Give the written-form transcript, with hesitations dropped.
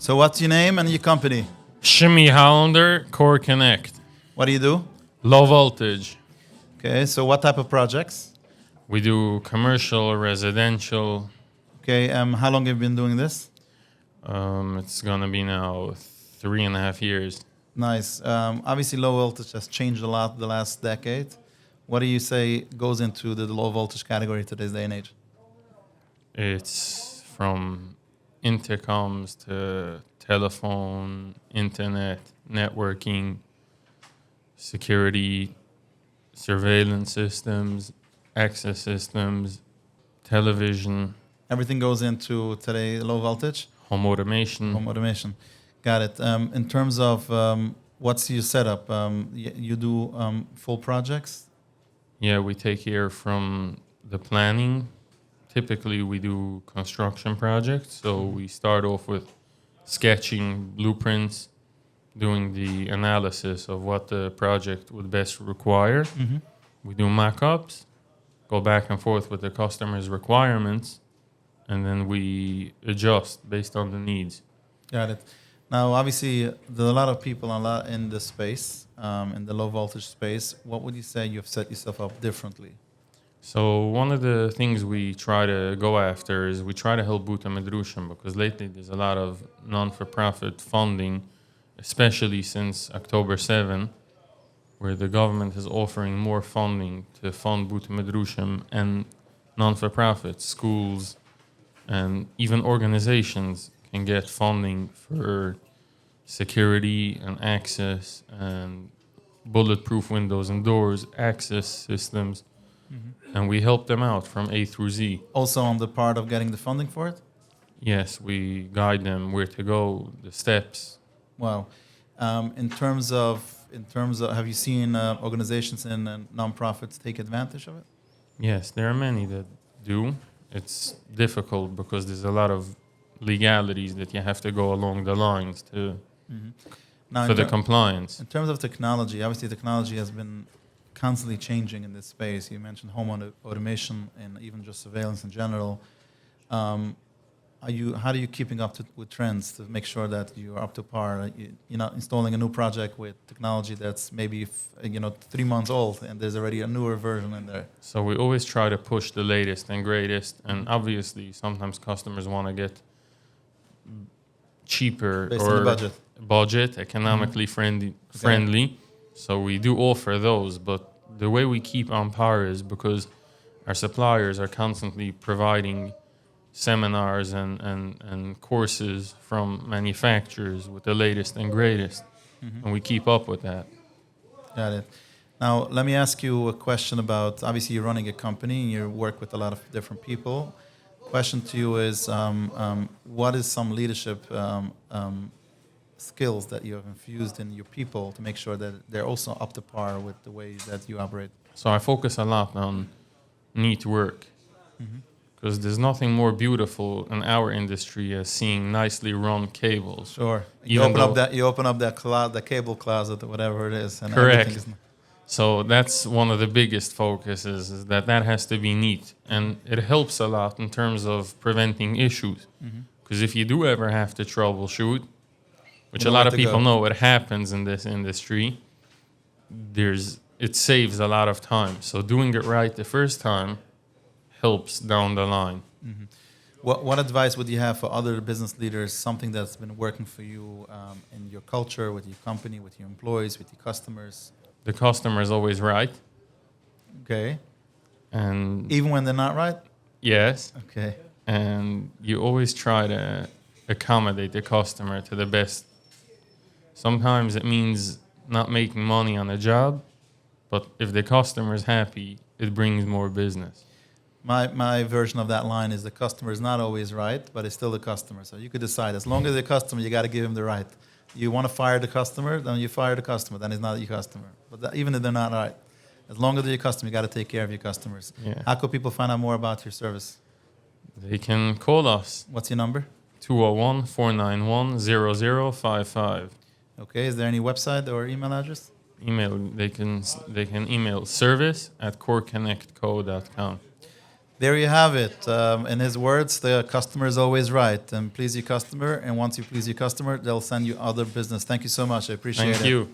So what's your name and your company? Shimmy Hollander, Core Connect. What do you do? Low voltage. Okay, so what type of projects? We do commercial, residential. Okay, how long have you been doing this? It's going to be now 3.5 years. Nice. Obviously, low voltage has changed a lot the last decade. What do you say goes into the low voltage category today's day and age? It's from intercoms to telephone, internet, networking, security, surveillance systems, access systems, television. Everything goes into today low voltage? Home automation. Home automation. Got it. In terms of what's your setup? You do full projects? Yeah, we take care from the planning. Typically, we do construction projects. So we start off with sketching blueprints, doing the analysis of what the project would best require. Mm-hmm. We do mock-ups, go back and forth with the customer's requirements, and then we adjust based on the needs. Got it. Now, obviously, there are a lot of people in this space, in the low voltage space. What would you say you've set yourself up differently? So one of the things we try to go after is we try to help Buta Medrushim, because lately there's a lot of non-for-profit funding, especially since October 7, where the government is offering more funding to fund Buta Medrushim and non-for-profit schools and even organizations can get funding for security and access and bulletproof windows and doors, access systems. Mm-hmm. And we help them out from A through Z. Also on the part of getting the funding for it? Yes, we guide them where to go, the steps. Wow. In terms of, have you seen organizations and nonprofits take advantage of it? Yes, there are many that do. It's difficult because there's a lot of legalities that you have to go along the lines to for the compliance. In terms of technology, obviously technology has been constantly changing in this space. You mentioned home automation and even just surveillance in general. How are you keeping up with trends to make sure that you're up to par? You're not installing a new project with technology that's maybe 3 months old and there's already a newer version in there. So we always try to push the latest and greatest, and obviously sometimes customers want to get cheaper based or on the budget economically friendly. So we do offer those, but the way we keep on par is because our suppliers are constantly providing seminars and courses from manufacturers with the latest and greatest, and we keep up with that. Got it. Now, let me ask you a question about, obviously you're running a company and you work with a lot of different people. Question to you is, what is some leadership skills that you have infused in your people to make sure that they're also up to par with the way that you operate? So I focus a lot on neat work, because there's nothing more beautiful in our industry as seeing nicely run cables. Sure. You open up that cable closet or whatever it is. And correct. So that's one of the biggest focuses, is that has to be neat. And it helps a lot in terms of preventing issues. Because if you do ever have to troubleshoot, which a lot of people know what happens in this industry, it saves a lot of time. So doing it right the first time helps down the line. What advice would you have for other business leaders, something that's been working for you in your culture, with your company, with your employees, with your customers? The customer is always right. Okay. And even when they're not right? Yes. Okay. And you always try to accommodate the customer to the best. Sometimes it means not making money on a job, but if the customer is happy, it brings more business. My version of that line is the customer is not always right, but it's still the customer. So you could decide, as long as the customer, you got to give him the right. You want to fire the customer, then you fire the customer. Then it's not your customer. But even if they're not right, as long as they're your customer, you got to take care of your customers. Yeah. How could people find out more about your service? They can call us. What's your number? 201-491-0055. Okay. Is there any website or email address? They can email service@coreconnectco.com. There you have it. In his words, the customer is always right. And please your customer. And once you please your customer, they'll send you other business. Thank you so much. I appreciate it. Thank you.